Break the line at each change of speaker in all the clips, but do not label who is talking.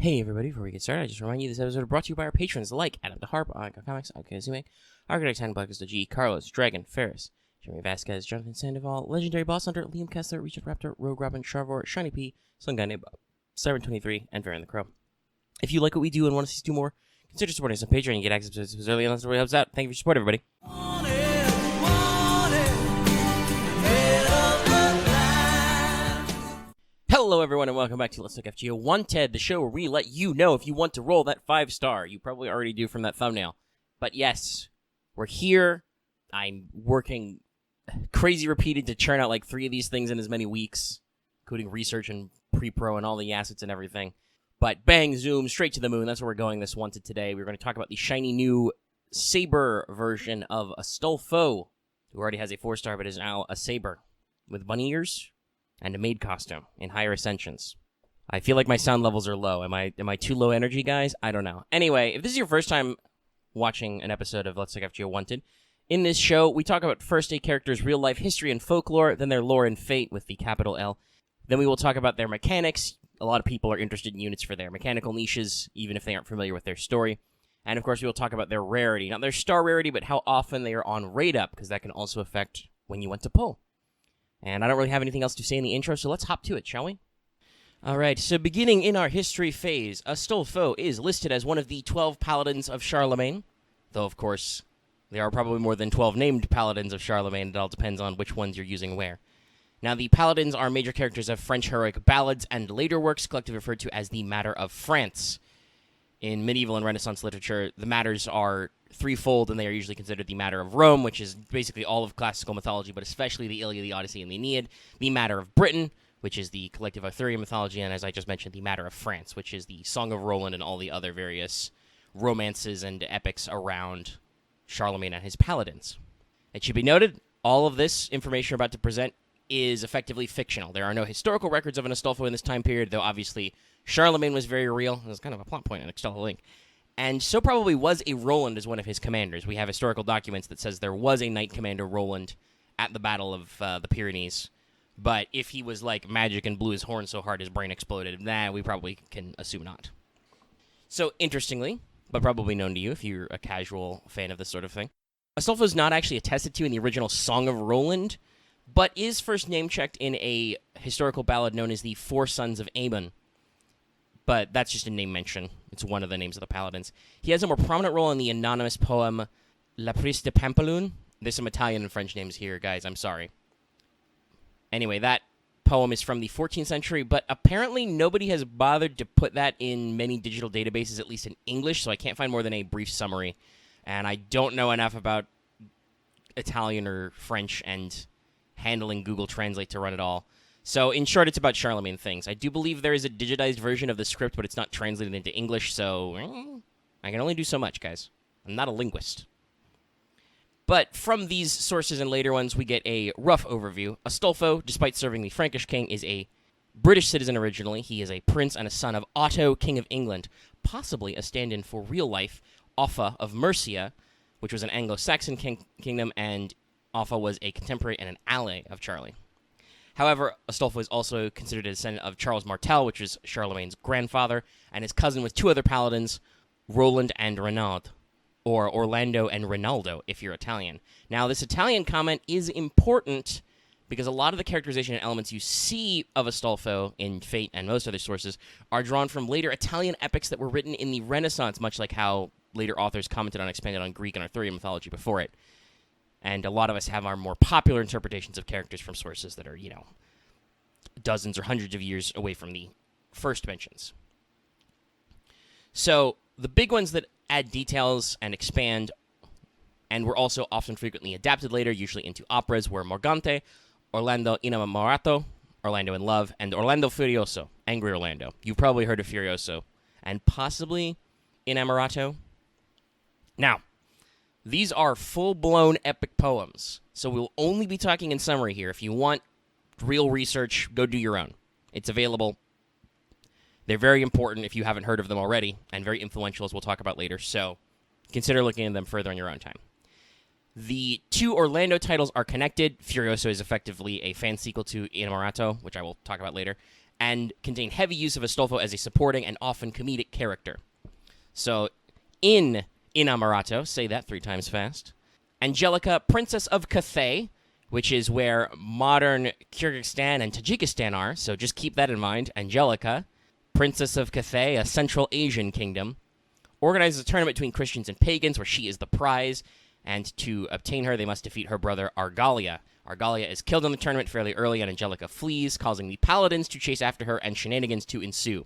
Hey everybody, before we get started, I just remind you this episode is brought to you by our patrons like Adam the Harp, Icon Comics, Okay Zume, Architect Hand Blackest the G, Carlos, Dragon, Ferris, Jeremy Vasquez, Jonathan Sandoval, Legendary Boss Hunter, Liam Kessler, Richard Raptor, Rogue Robin, Charvor, Shiny P, Sun Guy Bob, Siren23, and Varian the Crow. If you like what we do and want to see us do more, consider supporting us on Patreon and get access to episodes early, and that's what really helps out. Thank you for your support, everybody. Hello everyone and welcome back to Let's Talk FGO Wanted, the show where we let you know if you want to roll that 5-star. You probably already do from that thumbnail. But yes, we're here. I'm working crazy repeated to churn out like 3 of these things in as many weeks, including research and pre-pro and all the assets and everything. But bang, zoom, straight to the moon. That's where we're going this Wanted today. We're going to talk about the shiny new Saber version of Astolfo, who already has a 4-star but is now a Saber with bunny ears and a maid costume in higher ascensions. I feel like my sound levels are low. Am I too low energy, guys? I don't know. Anyway, if this is your first time watching an episode of Let's Talk FGO Wanted, in this show, we talk about first a character's real-life history and folklore, then their lore and fate with the capital L. Then we will talk about their mechanics. A lot of people are interested in units for their mechanical niches, even if they aren't familiar with their story. And, of course, we will talk about their rarity. Not their star rarity, but how often they are on raid-up, because that can also affect when you want to pull. And I don't really have anything else to say in the intro, so let's hop to it, shall we? Alright, so beginning in our history phase, Astolfo is listed as one of the 12 Paladins of Charlemagne. Though, of course, there are probably more than 12 named Paladins of Charlemagne. It all depends on which ones you're using where. Now, the Paladins are major characters of French heroic ballads and later works, collectively referred to as the Matter of France. In medieval and Renaissance literature, the matters are threefold, and they are usually considered the Matter of Rome, which is basically all of classical mythology, but especially the Iliad, the Odyssey, and the Aeneid. The Matter of Britain, which is the collective Arthurian mythology, and as I just mentioned, the Matter of France, which is the Song of Roland and all the other various romances and epics around Charlemagne and his paladins. It should be noted, all of this information we're about to present is effectively fictional. There are no historical records of an Astolfo in this time period, though obviously Charlemagne was very real. It was kind of a plot point in Extella Link. And so probably was a Roland as one of his commanders. We have historical documents that says there was a knight commander Roland at the Battle of the Pyrenees. But if he was like magic and blew his horn so hard his brain exploded, we probably can assume not. So interestingly, but probably known to you if you're a casual fan of this sort of thing, Astolfo is not actually attested to in the original Song of Roland, but is first name-checked in a historical ballad known as the Four Sons of Aemon. But that's just a name mention. It's one of the names of the paladins. He has a more prominent role in the anonymous poem La Prise de Pampelune. There's some Italian and French names here, guys. I'm sorry. Anyway, that poem is from the 14th century, but apparently nobody has bothered to put that in many digital databases, at least in English, so I can't find more than a brief summary. And I don't know enough about Italian or French and handling Google Translate to run it all. So, in short, it's about Charlemagne things. I do believe there is a digitized version of the script, but it's not translated into English, so I can only do so much, guys. I'm not a linguist. But from these sources and later ones, we get a rough overview. Astolfo, despite serving the Frankish king, is a British citizen originally. He is a prince and a son of Otto, King of England, possibly a stand-in for real-life Offa of Mercia, which was an Anglo-Saxon kingdom, and Offa was a contemporary and an ally of Charlie. However, Astolfo is also considered a descendant of Charles Martel, which is Charlemagne's grandfather, and his cousin with 2 other paladins, Roland and Renaud, or Orlando and Rinaldo, if you're Italian. Now, this Italian comment is important because a lot of the characterization and elements you see of Astolfo in Fate and most other sources are drawn from later Italian epics that were written in the Renaissance, much like how later authors commented on, expanded on Greek and Arthurian mythology before it. And a lot of us have our more popular interpretations of characters from sources that are, dozens or hundreds of years away from the first mentions. So, the big ones that add details and expand, and were also often frequently adapted later, usually into operas, were Morgante, Orlando Innamorato, Orlando in Love, and Orlando Furioso, Angry Orlando. You've probably heard of Furioso, and possibly Innamorato. Now, these are full-blown epic poems, so we'll only be talking in summary here. If you want real research, go do your own. It's available. They're very important if you haven't heard of them already, and very influential, as we'll talk about later, so consider looking into them further on your own time. The 2 Orlando titles are connected. Furioso is effectively a fan sequel to Innamorato, which I will talk about later, and contain heavy use of Astolfo as a supporting and often comedic character. So, in Inamorato, say that 3 times fast, Angelica, Princess of Cathay, which is where modern Kyrgyzstan and Tajikistan are, so just keep that in mind. Angelica, Princess of Cathay, a Central Asian kingdom, organizes a tournament between Christians and pagans where she is the prize, and to obtain her, they must defeat her brother Argalia. Argalia is killed in the tournament fairly early, and Angelica flees, causing the Paladins to chase after her and shenanigans to ensue.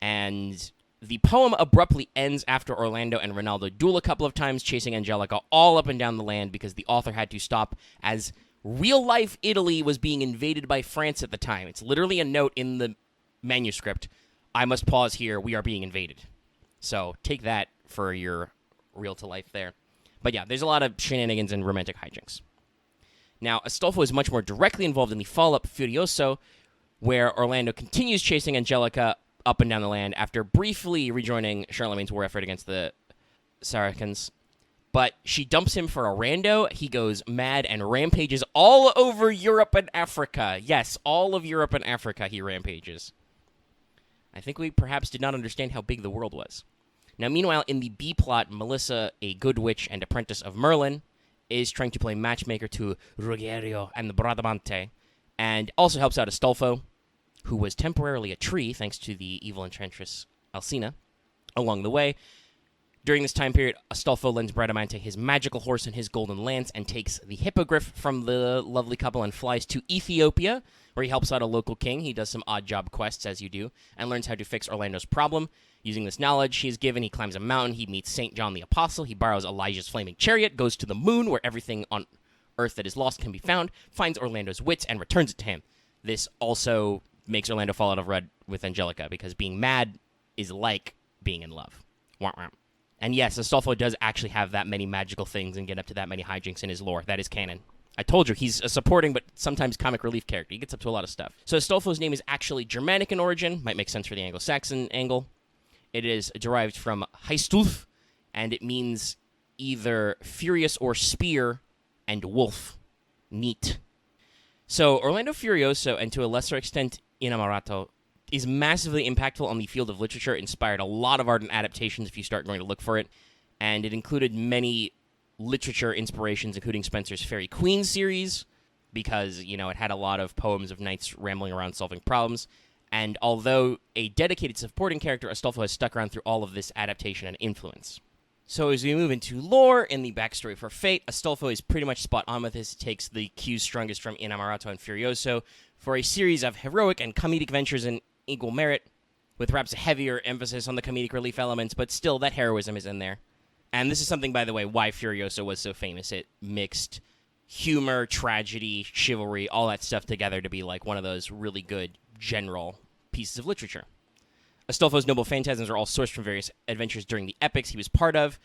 And the poem abruptly ends after Orlando and Ronaldo duel a couple of times, chasing Angelica all up and down the land because the author had to stop as real-life Italy was being invaded by France at the time. It's literally a note in the manuscript. I must pause here. We are being invaded. So take that for your real-to-life there. But yeah, there's a lot of shenanigans and romantic hijinks. Now, Astolfo is much more directly involved in the follow-up Furioso, where Orlando continues chasing Angelica up and down the land after briefly rejoining Charlemagne's war effort against the Saracens. But she dumps him for a rando. He goes mad and rampages all over Europe and Africa. Yes, all of Europe and Africa he rampages. I think we perhaps did not understand how big the world was. Now, meanwhile, in the B-plot, Melissa, a good witch and apprentice of Merlin, is trying to play matchmaker to Ruggiero and the Bradamante, and also helps out Astolfo, who was temporarily a tree thanks to the evil enchantress Alcina, along the way. During this time period, Astolfo lends Bradamante his magical horse and his golden lance and takes the hippogriff from the lovely couple and flies to Ethiopia, where he helps out a local king. He does some odd job quests, as you do, and learns how to fix Orlando's problem. Using this knowledge he is given, he climbs a mountain, he meets St. John the Apostle, he borrows Elijah's flaming chariot, goes to the moon, where everything on Earth that is lost can be found, finds Orlando's wits, and returns it to him. This also makes Orlando fall out of red with Angelica, because being mad is like being in love. Wah, wah. And yes, Astolfo does actually have that many magical things and get up to that many hijinks in his lore. That is canon. I told you, he's a supporting but sometimes comic relief character. He gets up to a lot of stuff. So Astolfo's name is actually Germanic in origin. Might make sense for the Anglo-Saxon angle. It is derived from Heistulf, and it means either furious or spear, and wolf. Neat. So Orlando Furioso, and to a lesser extent Inamorato, is massively impactful on the field of literature, inspired a lot of art and adaptations if you start going to look for it, and it included many literature inspirations, including Spencer's Fairy Queen series, because, you know, it had a lot of poems of knights rambling around solving problems, and although a dedicated supporting character, Astolfo has stuck around through all of this adaptation and influence. So as we move into lore, in the backstory for Fate, Astolfo is pretty much spot on with this. It takes the cues strongest from Inamorato and Furioso for a series of heroic and comedic ventures in equal merit, with perhaps a heavier emphasis on the comedic relief elements, but still, that heroism is in there. And this is something, by the way, why Furioso was so famous. It mixed humor, tragedy, chivalry, all that stuff together to be like one of those really good general pieces of literature. Astolfo's noble phantasms are all sourced from various adventures during the epics he was part of.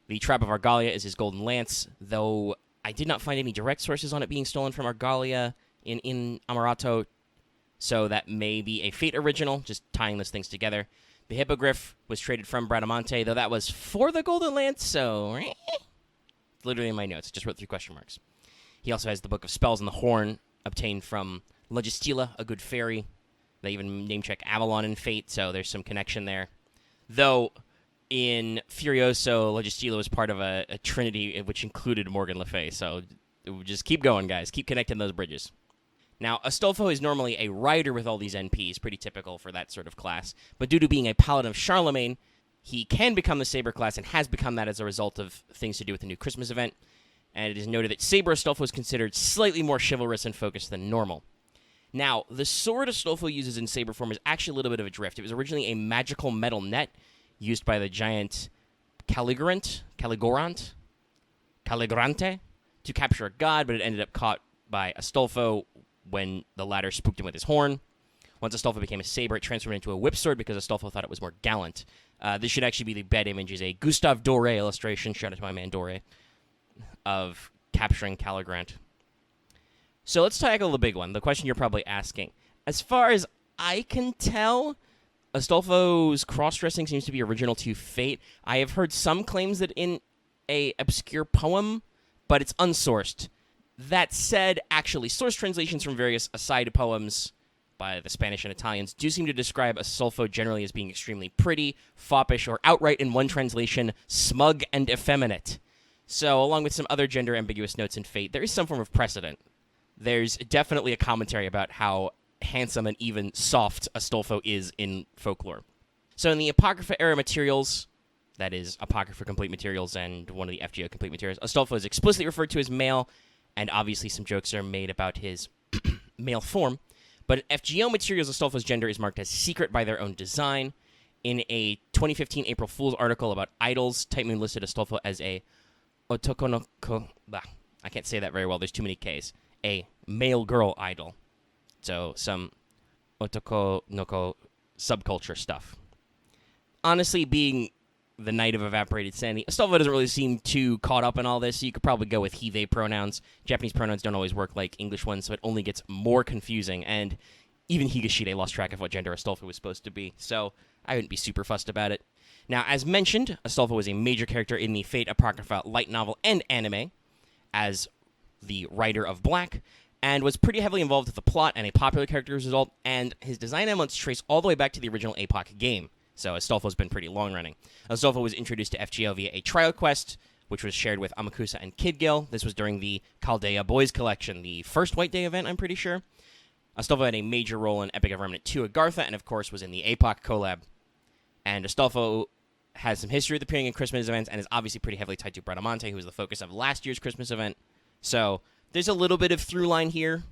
The Trap of Argalia is his golden lance, though I did not find any direct sources on it being stolen from Argalia in Amorato, so that may be a Fate original, just tying those things together. The Hippogriff was traded from Bradamante, though that was for the golden lance, so literally in my notes, I just wrote 3 question marks. He also has the Book of Spells and the Horn, obtained from Logistila, a good fairy. They even name-check Avalon in Fate, so there's some connection there. Though, in Furioso, Logistila was part of a trinity which included Morgan Le Fay, so just keep going, guys. Keep connecting those bridges. Now, Astolfo is normally a rider with all these NPs, pretty typical for that sort of class, but due to being a Paladin of Charlemagne, he can become the Saber class and has become that as a result of things to do with the new Christmas event, and it is noted that Saber Astolfo is considered slightly more chivalrous and focused than normal. Now, the sword Astolfo uses in Saber form is actually a little bit of a drift. It was originally a magical metal net used by the giant Caligorante, to capture a god, but it ended up caught by Astolfo when the latter spooked him with his horn. Once Astolfo became a saber, it transformed into a whip sword because Astolfo thought it was more gallant. This should actually be the bed image, is a Gustave Doré illustration, shout out to my man Doré, of capturing Caligorante. So let's tackle the big one, the question you're probably asking. As far as I can tell, Astolfo's cross-dressing seems to be original to Fate. I have heard some claims that in a obscure poem, but it's unsourced. That said, actually, source translations from various aside poems by the Spanish and Italians, do seem to describe Astolfo generally as being extremely pretty, foppish, or outright, in one translation, smug and effeminate. So, along with some other gender-ambiguous notes in Fate, there is some form of precedent. There's definitely a commentary about how handsome and even soft Astolfo is in folklore. So in the Apocrypha-era materials, that is, Apocrypha complete materials and one of the FGO complete materials, Astolfo is explicitly referred to as male, and obviously some jokes are made about his male form. But in FGO materials, Astolfo's gender is marked as secret by their own design. In a 2015 April Fool's article about idols, Type Moon listed Astolfo as a otokonoko... I can't say that very well, there's too many Ks. A male-girl idol. So, some otokonoko subculture stuff. Honestly, being the Knight of Evaporated Sanity, Astolfo doesn't really seem too caught up in all this, so you could probably go with he, they pronouns. Japanese pronouns don't always work like English ones, so it only gets more confusing, and even Higashide lost track of what gender Astolfo was supposed to be, so I wouldn't be super fussed about it. Now, as mentioned, Astolfo was a major character in the Fate Apocrypha light novel and anime, as the writer of Black, and was pretty heavily involved with the plot and a popular character as a result, and his design elements trace all the way back to the original APOC game, so Astolfo's been pretty long-running. Astolfo was introduced to FGO via a trial quest, which was shared with Amakusa and Kid Gil. This was during the Chaldea Boys Collection, the first White Day event, I'm pretty sure. Astolfo had a major role in Epic of Remnant 2 Agartha, and of course was in the APOC collab. And Astolfo has some history with appearing in Christmas events, and is obviously pretty heavily tied to Bradamante, who was the focus of last year's Christmas event. So there's a little bit of through line here,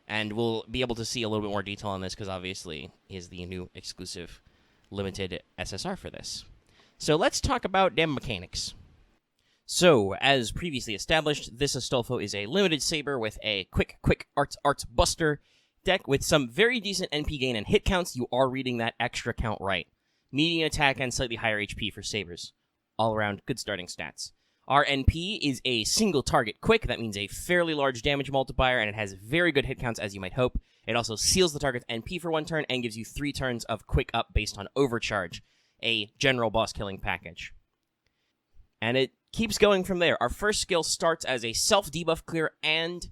and we'll be able to see a little bit more detail on this, because obviously he is the new exclusive limited SSR for this. So let's talk about damn mechanics. So, as previously established, this Astolfo is a limited saber with a quick arts buster deck with some very decent NP gain and hit counts. You are reading that extra count right. Medium attack and slightly higher HP for sabers. All around good starting stats. Our NP is a single target quick. That means a fairly large damage multiplier, and it has very good hit counts, as you might hope. It also seals the target's NP for 1 turn and gives you 3 turns of quick up based on overcharge, a general boss killing package. And it keeps going from there. Our first skill starts as a self-debuff clear and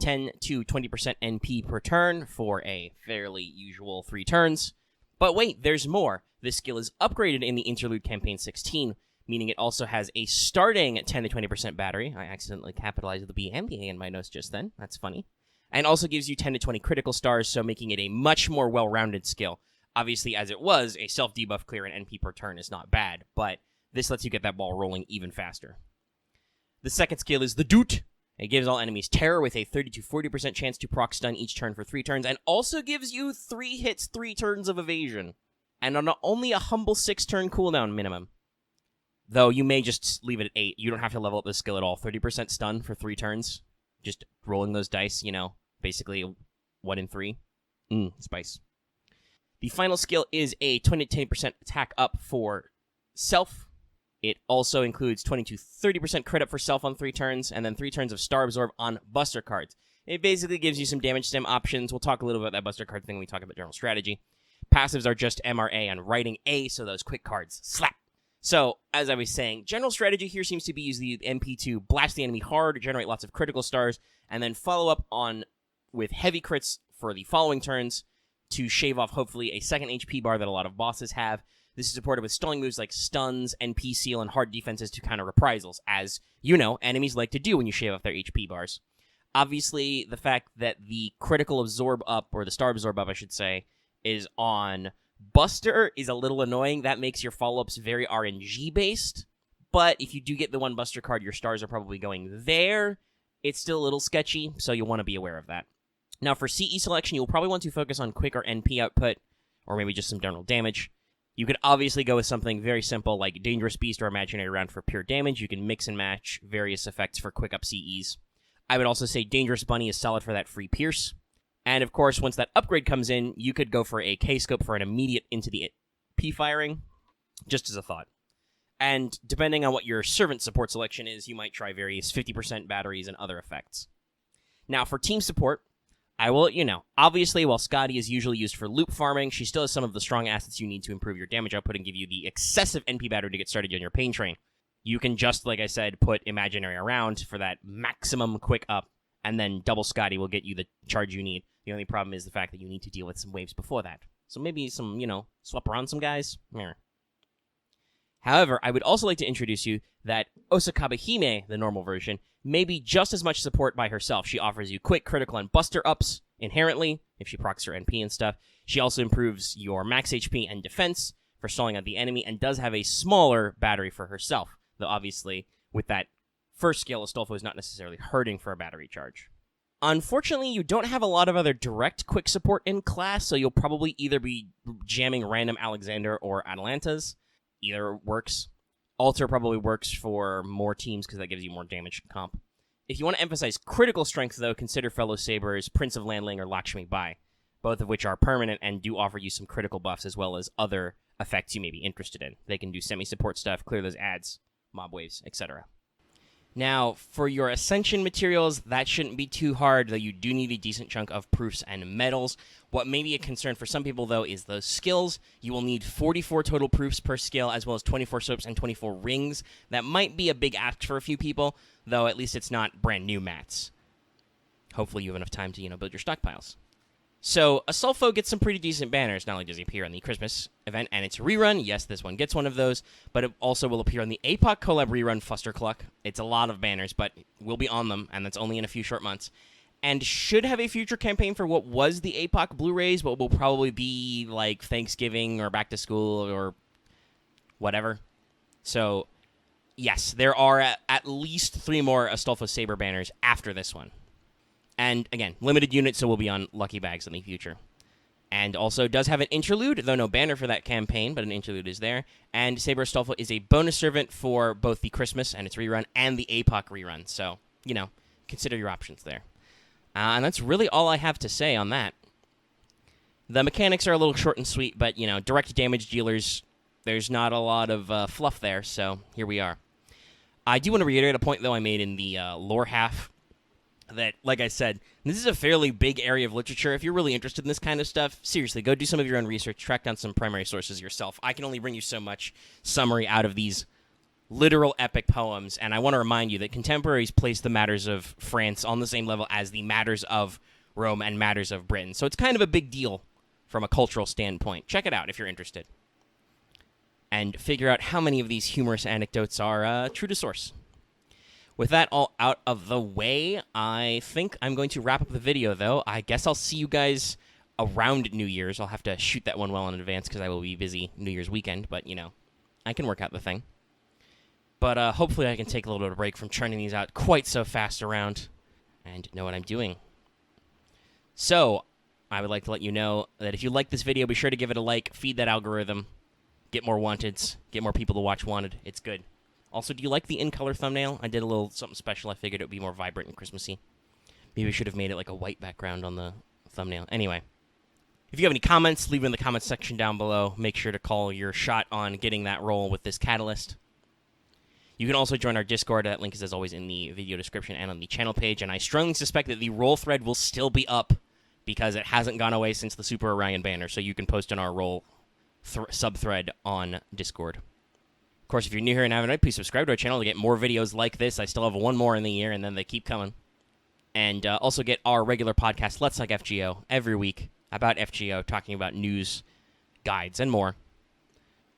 10 to 20% NP per turn for a fairly usual 3 turns. But wait, there's more. This skill is upgraded in the Interlude Campaign 16, meaning it also has a starting 10 to 20% battery. I accidentally capitalized the BMBA in my notes just then. That's funny. And also gives you 10 to 20 critical stars, so making it a much more well-rounded skill. Obviously, as it was, a self-debuff clear and NP per turn is not bad, but this lets you get that ball rolling even faster. The second skill is the Doot. It gives all enemies terror with a 30 to 40% chance to proc stun each turn for 3 turns, and also gives you 3 hits, 3 turns of evasion. And on only a humble 6-turn cooldown minimum. Though you may just leave it at 8. You don't have to level up this skill at all. 30% stun for 3 turns. Just rolling those dice, basically 1 in 3. Spice. The final skill is a 20 to 10% attack up for self. It also includes 20 to 30% crit up for self on 3 turns, and then 3 turns of Star Absorb on Buster cards. It basically gives you some damage stem options. We'll talk a little bit about that Buster card thing when we talk about general strategy. Passives are just MRA and writing A, so those quick cards slap. So, as I was saying, general strategy here seems to be use the MP to blast the enemy hard, generate lots of critical stars, and then follow up on with heavy crits for the following turns to shave off, hopefully, a second HP bar that a lot of bosses have. This is supported with stalling moves like stuns, NP seal, and hard defenses to counter reprisals, as, enemies like to do when you shave off their HP bars. Obviously, the fact that the critical absorb up, or the star absorb up, I should say, is on Buster is a little annoying. That makes your follow-ups very RNG-based, but if you do get the one Buster card, your stars are probably going there. It's still a little sketchy, so you'll want to be aware of that. Now, for CE selection, you'll probably want to focus on quick or NP output, or maybe just some general damage. You could obviously go with something very simple like Dangerous Beast or Imaginary Round for pure damage. You can mix and match various effects for quick up CEs. I would also say Dangerous Bunny is solid for that free Pierce. And of course, once that upgrade comes in, you could go for a K-Scope for an immediate into the P firing, just as a thought. And depending on what your servant support selection is, you might try various 50% batteries and other effects. Now, for team support, I will let you know. Obviously, while Scotty is usually used for loop farming, she still has some of the strong assets you need to improve your damage output and give you the excessive NP battery to get started on your pain train. You can just, like I said, put Imaginary around for that maximum quick up, and then double Scotty will get you the charge you need. The only problem is the fact that you need to deal with some waves before that. So maybe some, swap around some guys. Meh. However, I would also like to introduce you that Osakabe Hime, the normal version, may be just as much support by herself. She offers you quick, critical, and buster ups inherently, if she procs her NP and stuff. She also improves your max HP and defense for stalling out the enemy, and does have a smaller battery for herself. Though obviously, with that first skill, Astolfo is not necessarily hurting for a battery charge. Unfortunately, you don't have a lot of other direct quick support in class, so you'll probably either be jamming random Alexander or Atalantas. Either works. Alter probably works for more teams because that gives you more damage comp. If you want to emphasize critical strength, though, consider fellow Sabers, Prince of Landling, or Lakshmi Bai, both of which are permanent and do offer you some critical buffs as well as other effects you may be interested in. They can do semi-support stuff, clear those ads, mob waves, etc. Now, for your Ascension materials, that shouldn't be too hard, though you do need a decent chunk of proofs and medals. What may be a concern for some people, though, is those skills. You will need 44 total proofs per skill, as well as 24 soaps and 24 rings. That might be a big ask for a few people, though at least it's not brand new mats. Hopefully you have enough time to, build your stockpiles. So, Astolfo gets some pretty decent banners. Not only does he appear on the Christmas event, and it's a rerun. Yes, this one gets one of those, but it also will appear on the APOC collab rerun Fustercluck. It's a lot of banners, but we'll be on them, and that's only in a few short months. And should have a future campaign for what was the APOC Blu-rays, but will probably be like Thanksgiving or back to school or whatever. So, yes, there are at least 3 more Astolfo Saber banners after this one. And, again, limited units, so we'll be on Lucky Bags in the future. And also does have an interlude, though no banner for that campaign, but an interlude is there. And Saber Astolfo is a bonus servant for both the Christmas and its rerun and the APOC rerun. So, consider your options there. And that's really all I have to say on that. The mechanics are a little short and sweet, but, direct damage dealers, there's not a lot of fluff there, so here we are. I do want to reiterate a point, though, I made in the lore half. That, like I said, this is a fairly big area of literature. If you're really interested in this kind of stuff, seriously, go do some of your own research, track down some primary sources yourself. I can only bring you so much summary out of these literal epic poems, and I want to remind you that contemporaries place the matters of France on the same level as the matters of Rome and matters of Britain. So it's kind of a big deal from a cultural standpoint. Check it out if you're interested. And figure out how many of these humorous anecdotes are true to source. With that all out of the way, I think I'm going to wrap up the video, though. I guess I'll see you guys around New Year's. I'll have to shoot that one well in advance because I will be busy New Year's weekend, but, I can work out the thing. But hopefully I can take a little bit of a break from churning these out quite so fast around and know what I'm doing. So, I would like to let you know that if you like this video, be sure to give it a like, feed that algorithm, get more Wanteds, get more people to watch Wanted. It's good. Also, do you like the in-color thumbnail? I did a little something special. I figured it would be more vibrant and Christmassy. Maybe we should have made it like a white background on the thumbnail. Anyway, if you have any comments, leave them in the comments section down below. Make sure to call your shot on getting that roll with this catalyst. You can also join our Discord. That link is, as always, in the video description and on the channel page. And I strongly suspect that the roll thread will still be up because it hasn't gone away since the Super Orion banner. So you can post in our roll sub-thread on Discord. Of course, if you're new here and haven't already, please subscribe to our channel to get more videos like this. I still have one more in the year, and then they keep coming. And also get our regular podcast, Let's Talk FGO, every week about FGO, talking about news, guides, and more.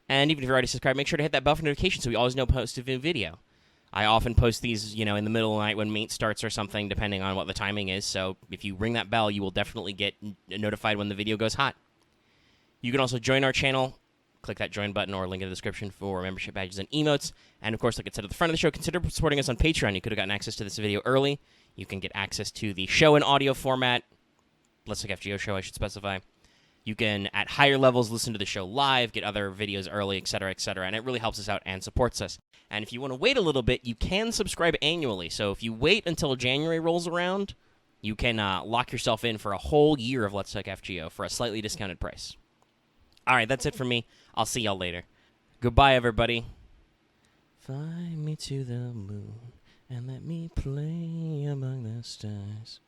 And even if you're already subscribed, make sure to hit that bell for notifications so we always know post a video. I often post these, in the middle of the night when mate starts or something, depending on what the timing is. So if you ring that bell, you will definitely get notified when the video goes hot. You can also join our channel. Click that join button or link in the description for membership badges and emotes. And, of course, like I said at the front of the show, consider supporting us on Patreon. You could have gotten access to this video early. You can get access to the show in audio format. Let's Talk FGO show, I should specify. You can, at higher levels, listen to the show live, get other videos early, etc., etc., and it really helps us out and supports us. And if you want to wait a little bit, you can subscribe annually. So if you wait until January rolls around, you can lock yourself in for a whole year of Let's Talk FGO for a slightly discounted price. All right, that's it for me. I'll see y'all later. Goodbye, everybody. Fly me to the moon and let me play among the stars.